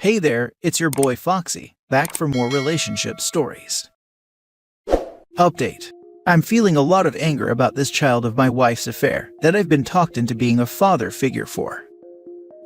Hey there, it's your boy Foxy, back for more relationship stories. Update. I'm feeling a lot of anger about this child of my wife's affair that I've been talked into being a father figure for.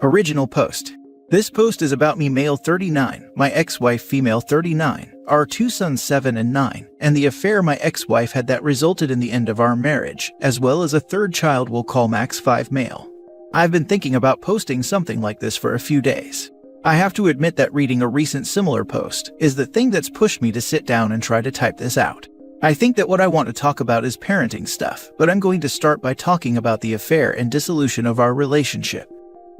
Original post. This post is about me, male 39, my ex-wife female 39, our two sons 7 and 9, and the affair my ex-wife had that resulted in the end of our marriage, as well as a third child we'll call Max 5 male. I've been thinking about posting something like this for a few days. I have to admit that reading a recent similar post is the thing that's pushed me to sit down and try to type this out. I think that what I want to talk about is parenting stuff, but I'm going to start by talking about the affair and dissolution of our relationship.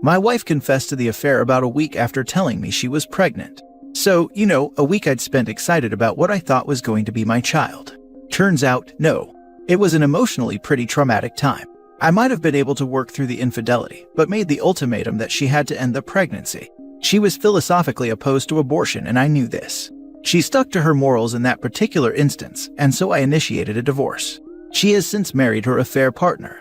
My wife confessed to the affair about a week after telling me she was pregnant. So, a week I'd spent excited about what I thought was going to be my child. Turns out, no. It was an emotionally pretty traumatic time. I might have been able to work through the infidelity, but made the ultimatum that she had to end the pregnancy. She was philosophically opposed to abortion, and I knew this. She stuck to her morals in that particular instance, and so I initiated a divorce. She has since married her affair partner.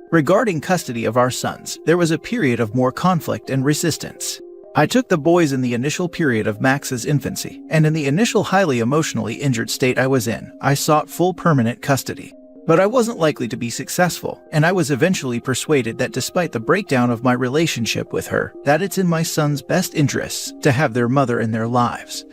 Regarding custody of our sons, there was a period of more conflict and resistance. I took the boys in the initial period of Max's infancy, and in the initial highly emotionally injured state I was in, I sought full permanent custody. But I wasn't likely to be successful, and I was eventually persuaded that despite the breakdown of my relationship with her, that it's in my sons' best interests to have their mother in their lives.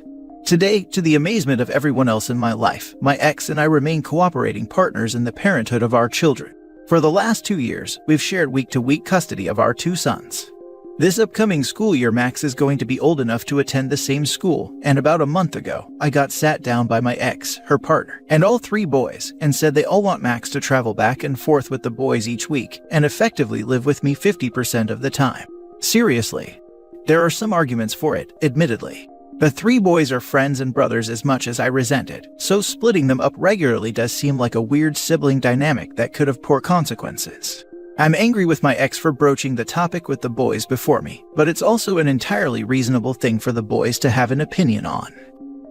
Today, to the amazement of everyone else in my life, my ex and I remain cooperating partners in the parenthood of our children. For the last 2 years, we've shared week-to-week custody of our two sons. This upcoming school year, Max is going to be old enough to attend the same school, and about a month ago, I got sat down by my ex, her partner, and all 3 boys, and said they all want Max to travel back and forth with the boys each week, and effectively live with me 50% of the time. Seriously. There are some arguments for it, admittedly. The 3 boys are friends and brothers as much as I resent it, so splitting them up regularly does seem like a weird sibling dynamic that could have poor consequences. I'm angry with my ex for broaching the topic with the boys before me, but it's also an entirely reasonable thing for the boys to have an opinion on.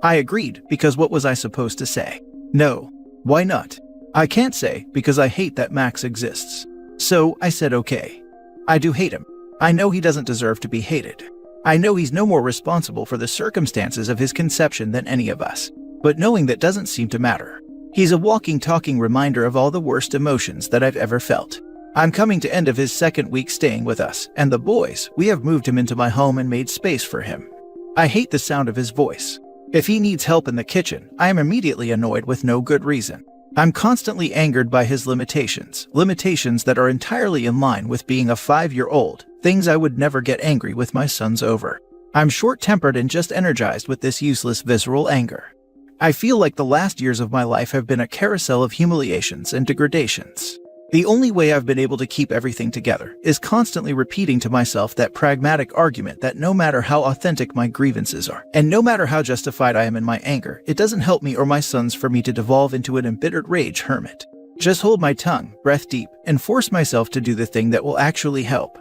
I agreed, because what was I supposed to say? No. Why not? I can't say, because I hate that Max exists. So, I said okay. I do hate him. I know he doesn't deserve to be hated. I know he's no more responsible for the circumstances of his conception than any of us. But knowing that doesn't seem to matter. He's a walking, talking reminder of all the worst emotions that I've ever felt. I'm coming to end of his 2nd week staying with us, and the boys, we have moved him into my home and made space for him. I hate the sound of his voice. If he needs help in the kitchen, I am immediately annoyed with no good reason. I'm constantly angered by his limitations that are entirely in line with being a 5-year-old, things I would never get angry with my sons over. I'm short-tempered and just energized with this useless visceral anger. I feel like the last years of my life have been a carousel of humiliations and degradations. The only way I've been able to keep everything together is constantly repeating to myself that pragmatic argument that no matter how authentic my grievances are, and no matter how justified I am in my anger, it doesn't help me or my sons for me to devolve into an embittered rage hermit. Just hold my tongue, breath deep, and force myself to do the thing that will actually help.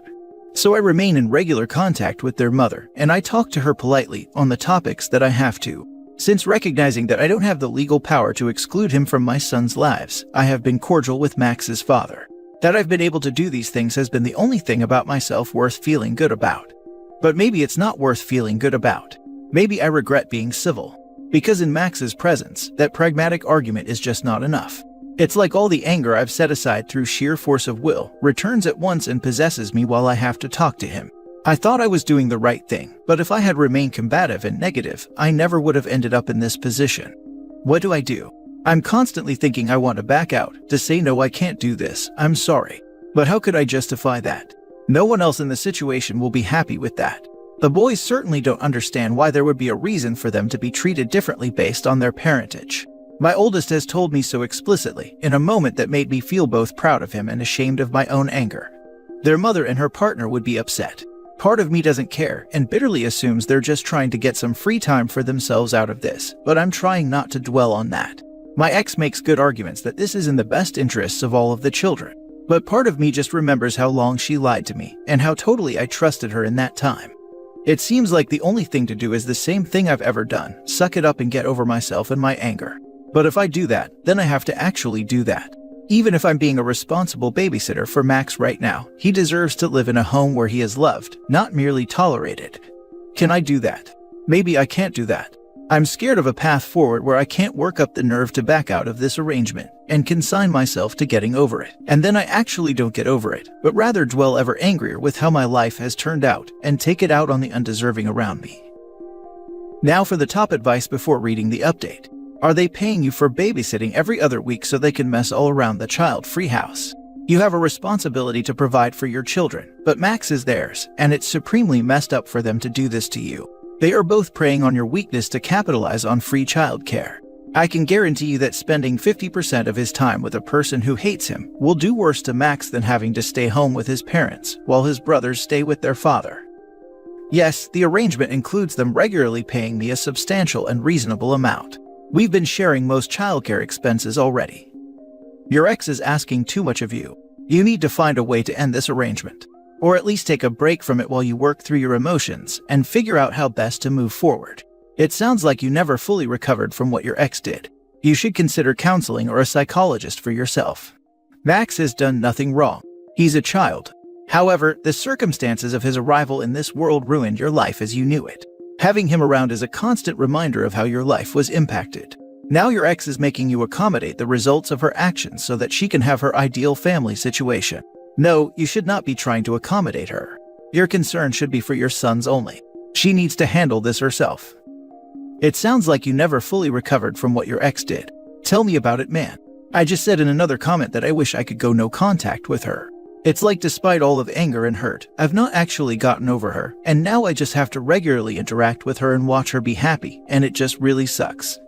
So I remain in regular contact with their mother, and I talk to her politely on the topics that I have to. Since recognizing that I don't have the legal power to exclude him from my sons' lives, I have been cordial with Max's father. That I've been able to do these things has been the only thing about myself worth feeling good about. But maybe it's not worth feeling good about. Maybe I regret being civil. Because in Max's presence, that pragmatic argument is just not enough. It's like all the anger I've set aside through sheer force of will returns at once and possesses me while I have to talk to him. I thought I was doing the right thing, but if I had remained combative and negative, I never would have ended up in this position. What do I do? I'm constantly thinking I want to back out, to say no, I can't do this, I'm sorry. But how could I justify that? No one else in the situation will be happy with that. The boys certainly don't understand why there would be a reason for them to be treated differently based on their parentage. My oldest has told me so explicitly, in a moment that made me feel both proud of him and ashamed of my own anger. Their mother and her partner would be upset. Part of me doesn't care and bitterly assumes they're just trying to get some free time for themselves out of this, but I'm trying not to dwell on that. My ex makes good arguments that this is in the best interests of all of the children, but part of me just remembers how long she lied to me and how totally I trusted her in that time. It seems like the only thing to do is the same thing I've ever done, suck it up and get over myself and my anger. But if I do that, then I have to actually do that. Even if I'm being a responsible babysitter for Max right now, he deserves to live in a home where he is loved, not merely tolerated. Can I do that? Maybe I can't do that. I'm scared of a path forward where I can't work up the nerve to back out of this arrangement and consign myself to getting over it. And then I actually don't get over it, but rather dwell ever angrier with how my life has turned out and take it out on the undeserving around me. Now for the top advice before reading the update. Are they paying you for babysitting every other week so they can mess all around the child-free house? You have a responsibility to provide for your children, but Max is theirs, and it's supremely messed up for them to do this to you. They are both preying on your weakness to capitalize on free childcare. I can guarantee you that spending 50% of his time with a person who hates him will do worse to Max than having to stay home with his parents while his brothers stay with their father. Yes, the arrangement includes them regularly paying me a substantial and reasonable amount. We've been sharing most childcare expenses already. Your ex is asking too much of you. You need to find a way to end this arrangement, or at least take a break from it while you work through your emotions and figure out how best to move forward. It sounds like you never fully recovered from what your ex did. You should consider counseling or a psychologist for yourself. Max has done nothing wrong. He's a child. However, the circumstances of his arrival in this world ruined your life as you knew it. Having him around is a constant reminder of how your life was impacted. Now your ex is making you accommodate the results of her actions so that she can have her ideal family situation. No, you should not be trying to accommodate her. Your concern should be for your sons only. She needs to handle this herself. It sounds like you never fully recovered from what your ex did. Tell me about it, man. I just said in another comment that I wish I could go no contact with her. It's like despite all of anger and hurt, I've not actually gotten over her, and now I just have to regularly interact with her and watch her be happy, and it just really sucks.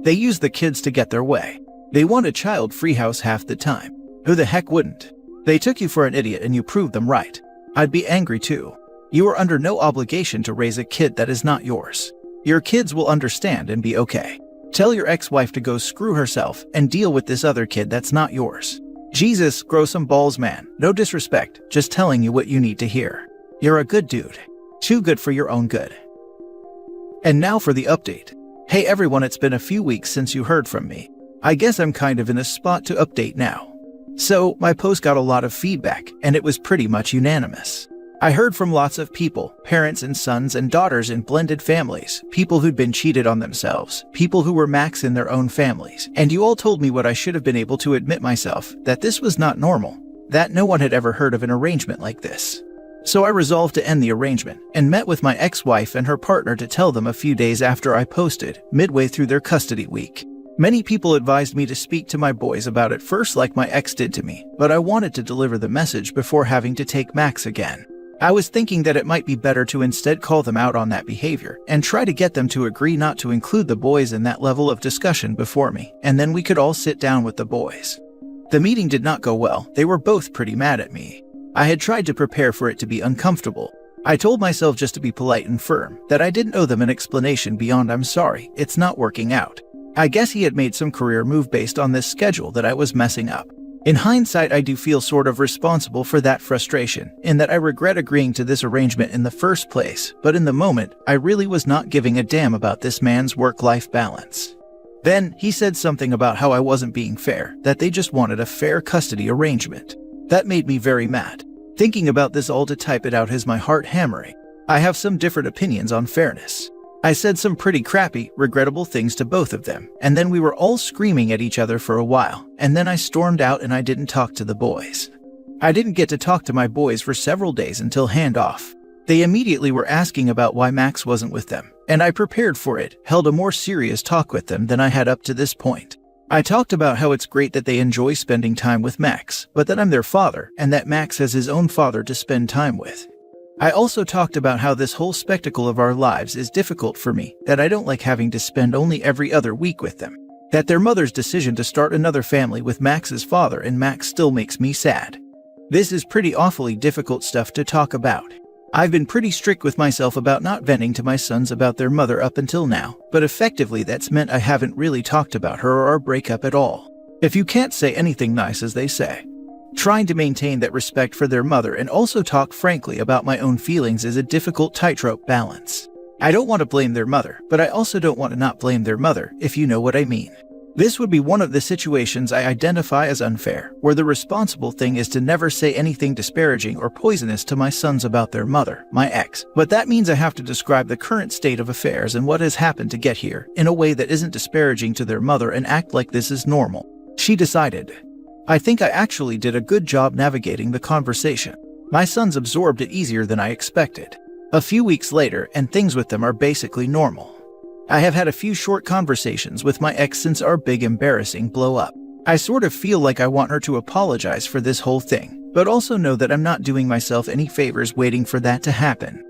They use the kids to get their way. They want a child-free house half the time. Who the heck wouldn't? They took you for an idiot and you proved them right. I'd be angry too. You are under no obligation to raise a kid that is not yours. Your kids will understand and be okay. Tell your ex-wife to go screw herself and deal with this other kid that's not yours. Jesus, grow some balls, man. No disrespect, just telling you what you need to hear. You're a good dude. Too good for your own good. And now for the update. Hey everyone, it's been a few weeks since you heard from me. I guess I'm kind of in a spot to update now. So, my post got a lot of feedback, and it was pretty much unanimous. I heard from lots of people, parents and sons and daughters in blended families, people who'd been cheated on themselves, people who were Max in their own families, and you all told me what I should have been able to admit myself, that this was not normal, that no one had ever heard of an arrangement like this. So I resolved to end the arrangement, and met with my ex-wife and her partner to tell them a few days after I posted, midway through their custody week. Many people advised me to speak to my boys about it first like my ex did to me, but I wanted to deliver the message before having to take Max again. I was thinking that it might be better to instead call them out on that behavior, and try to get them to agree not to include the boys in that level of discussion before me, and then we could all sit down with the boys. The meeting did not go well. They were both pretty mad at me. I had tried to prepare for it to be uncomfortable. I told myself just to be polite and firm, that I didn't owe them an explanation beyond "I'm sorry, it's not working out." I guess he had made some career move based on this schedule that I was messing up. In hindsight, I do feel sort of responsible for that frustration, in that I regret agreeing to this arrangement in the first place, but in the moment, I really was not giving a damn about this man's work-life balance. Then, he said something about how I wasn't being fair, that they just wanted a fair custody arrangement. That made me very mad. Thinking about this all to type it out has my heart hammering. I have some different opinions on fairness. I said some pretty crappy, regrettable things to both of them, and then we were all screaming at each other for a while, and then I stormed out and I didn't talk to the boys. I didn't get to talk to my boys for several days until handoff. They immediately were asking about why Max wasn't with them, and I prepared for it, held a more serious talk with them than I had up to this point. I talked about how it's great that they enjoy spending time with Max, but that I'm their father, and that Max has his own father to spend time with. I also talked about how this whole spectacle of our lives is difficult for me, that I don't like having to spend only every other week with them, that their mother's decision to start another family with Max's father and Max still makes me sad. This is pretty awfully difficult stuff to talk about. I've been pretty strict with myself about not venting to my sons about their mother up until now, but effectively that's meant I haven't really talked about her or our breakup at all. If you can't say anything nice, as they say. Trying to maintain that respect for their mother and also talk frankly about my own feelings is a difficult tightrope balance. I don't want to blame their mother, but I also don't want to not blame their mother, if you know what I mean. This would be one of the situations I identify as unfair, where the responsible thing is to never say anything disparaging or poisonous to my sons about their mother, my ex. But that means I have to describe the current state of affairs and what has happened to get here in a way that isn't disparaging to their mother and act like this is normal. She decided. I think I actually did a good job navigating the conversation. My sons absorbed it easier than I expected. A few weeks later, and things with them are basically normal. I have had a few short conversations with my ex since our big embarrassing blow up. I sort of feel like I want her to apologize for this whole thing, but also know that I'm not doing myself any favors waiting for that to happen.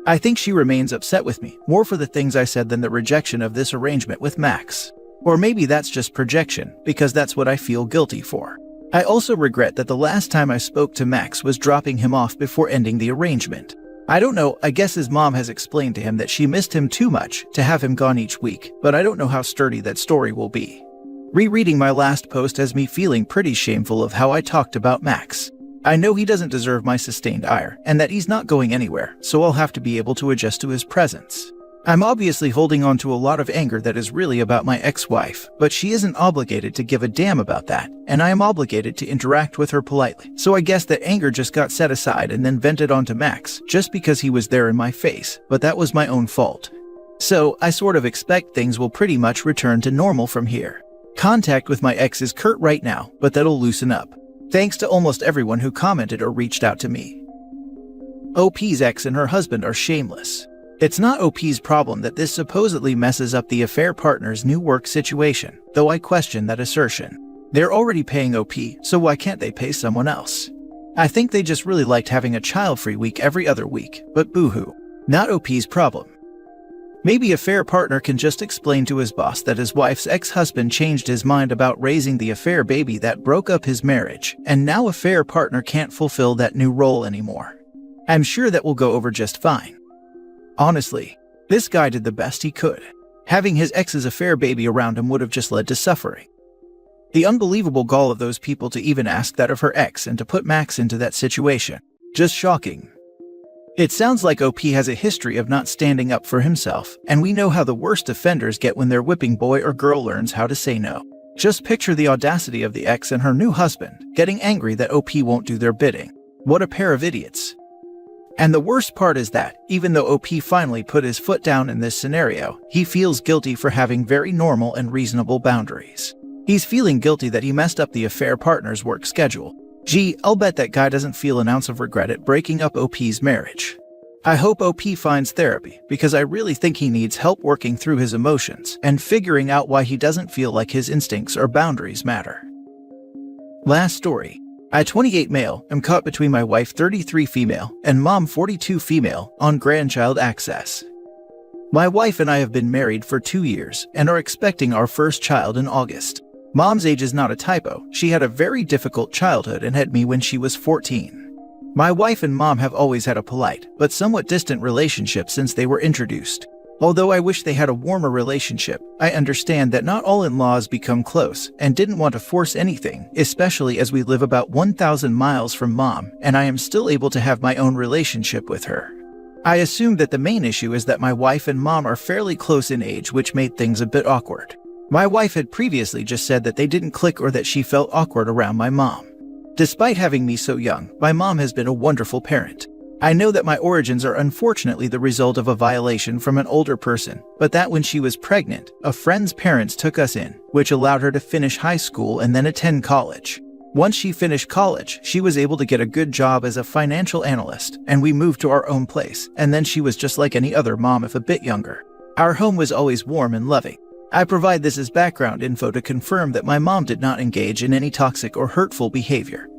I think she remains upset with me, more for the things I said than the rejection of this arrangement with Max. Or maybe that's just projection, because that's what I feel guilty for. I also regret that the last time I spoke to Max was dropping him off before ending the arrangement. I don't know, I guess his mom has explained to him that she missed him too much to have him gone each week, but I don't know how sturdy that story will be. Rereading my last post has me feeling pretty shameful of how I talked about Max. I know he doesn't deserve my sustained ire, and that he's not going anywhere, so I'll have to be able to adjust to his presence. I'm obviously holding on to a lot of anger that is really about my ex-wife, but she isn't obligated to give a damn about that, and I am obligated to interact with her politely. So I guess that anger just got set aside and then vented onto Max, just because he was there in my face, but that was my own fault. So I sort of expect things will pretty much return to normal from here. Contact with my ex is curt right now, but that'll loosen up. Thanks to almost everyone who commented or reached out to me. OP's ex and her husband are shameless. It's not OP's problem that this supposedly messes up the affair partner's new work situation, though I question that assertion. They're already paying OP, so why can't they pay someone else? I think they just really liked having a child-free week every other week, but boo-hoo. Not OP's problem. Maybe affair partner can just explain to his boss that his wife's ex-husband changed his mind about raising the affair baby that broke up his marriage, and now affair partner can't fulfill that new role anymore. I'm sure that will go over just fine. Honestly, this guy did the best he could. Having his ex's affair baby around him would have just led to suffering. The unbelievable gall of those people to even ask that of her ex and to put Max into that situation. Just shocking. It sounds like OP has a history of not standing up for himself, and we know how the worst offenders get when their whipping boy or girl learns how to say no. Just picture the audacity of the ex and her new husband getting angry that OP won't do their bidding. What a pair of idiots. And the worst part is that, even though OP finally put his foot down in this scenario, he feels guilty for having very normal and reasonable boundaries. He's feeling guilty that he messed up the affair partner's work schedule. Gee, I'll bet that guy doesn't feel an ounce of regret at breaking up OP's marriage. I hope OP finds therapy, because I really think he needs help working through his emotions and figuring out why he doesn't feel like his instincts or boundaries matter. Last story. I, 28 male, am caught between my wife 33 female and mom 42 female on grandchild access. My wife and I have been married for 2 years and are expecting our first child in August. Mom's age is not a typo. She had a very difficult childhood and had me when she was 14. My wife and mom have always had a polite but somewhat distant relationship since they were introduced. Although I wish they had a warmer relationship, I understand that not all in-laws become close and didn't want to force anything, especially as we live about 1,000 miles from mom and I am still able to have my own relationship with her. I assume that the main issue is that my wife and mom are fairly close in age, which made things a bit awkward. My wife had previously just said that they didn't click or that she felt awkward around my mom. Despite having me so young, my mom has been a wonderful parent. I know that my origins are unfortunately the result of a violation from an older person, but that when she was pregnant, a friend's parents took us in, which allowed her to finish high school and then attend college. Once she finished college, she was able to get a good job as a financial analyst, and we moved to our own place, and then she was just like any other mom if a bit younger. Our home was always warm and loving. I provide this as background info to confirm that my mom did not engage in any toxic or hurtful behavior.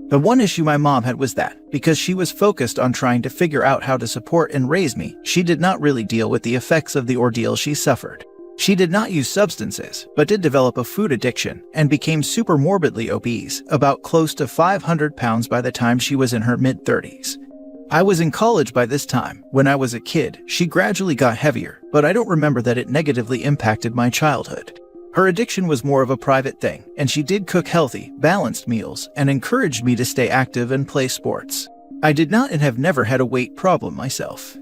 The one issue my mom had was that, because she was focused on trying to figure out how to support and raise me, she did not really deal with the effects of the ordeal she suffered. She did not use substances, but did develop a food addiction and became super morbidly obese, about close to 500 pounds by the time she was in her mid-30s. I was in college by this time. When I was a kid, she gradually got heavier, but I don't remember that it negatively impacted my childhood. Her addiction was more of a private thing, and she did cook healthy, balanced meals and encouraged me to stay active and play sports. I did not and have never had a weight problem myself.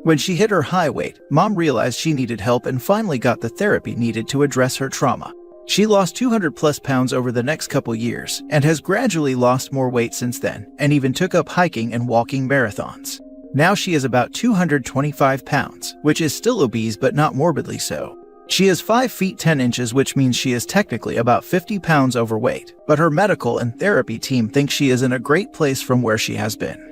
When she hit her high weight, mom realized she needed help and finally got the therapy needed to address her trauma. She lost 200 plus pounds over the next couple years and has gradually lost more weight since then, and even took up hiking and walking marathons. Now she is about 225 pounds, which is still obese but not morbidly so. She is 5 feet 10 inches, which means she is technically about 50 pounds overweight, but her medical and therapy team thinks she is in a great place from where she has been.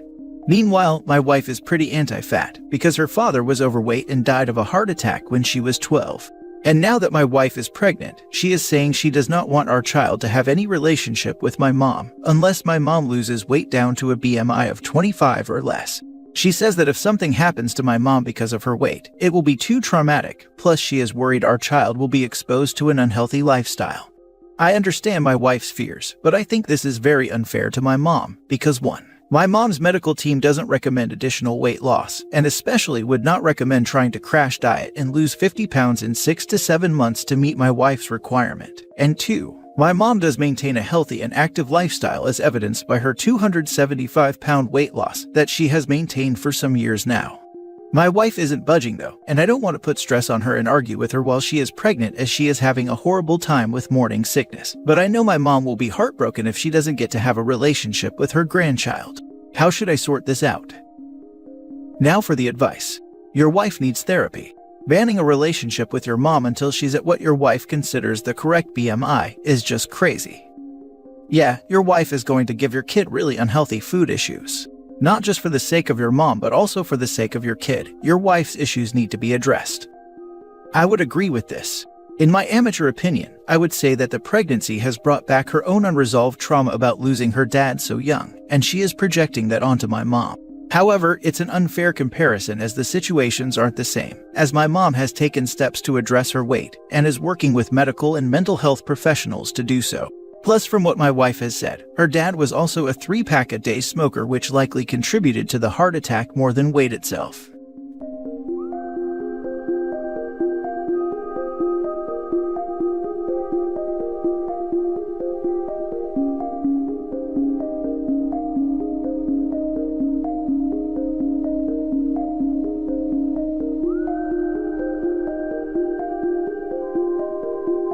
Meanwhile, my wife is pretty anti-fat because her father was overweight and died of a heart attack when she was 12. And now that my wife is pregnant, she is saying she does not want our child to have any relationship with my mom unless my mom loses weight down to a BMI of 25 or less. She says that if something happens to my mom because of her weight, it will be too traumatic, plus she is worried our child will be exposed to an unhealthy lifestyle. I understand my wife's fears, but I think this is very unfair to my mom because 1. My mom's medical team doesn't recommend additional weight loss, and especially would not recommend trying to crash diet and lose 50 pounds in 6 to 7 months to meet my wife's requirement. And 2. My mom does maintain a healthy and active lifestyle as evidenced by her 275-pound weight loss that she has maintained for some years now. My wife isn't budging though, and I don't want to put stress on her and argue with her while she is pregnant as she is having a horrible time with morning sickness. But I know my mom will be heartbroken if she doesn't get to have a relationship with her grandchild. How should I sort this out? Now for the advice. Your wife needs therapy. Banning a relationship with your mom until she's at what your wife considers the correct BMI is just crazy. Yeah, your wife is going to give your kid really unhealthy food issues. Not just for the sake of your mom, but also for the sake of your kid. Your wife's issues need to be addressed. I would agree with this. In my amateur opinion, I would say that the pregnancy has brought back her own unresolved trauma about losing her dad so young, and she is projecting that onto my mom. However, it's an unfair comparison as the situations aren't the same, as my mom has taken steps to address her weight and is working with medical and mental health professionals to do so. Plus, from what my wife has said, her dad was also a 3-pack-a-day smoker, which likely contributed to the heart attack more than weight itself.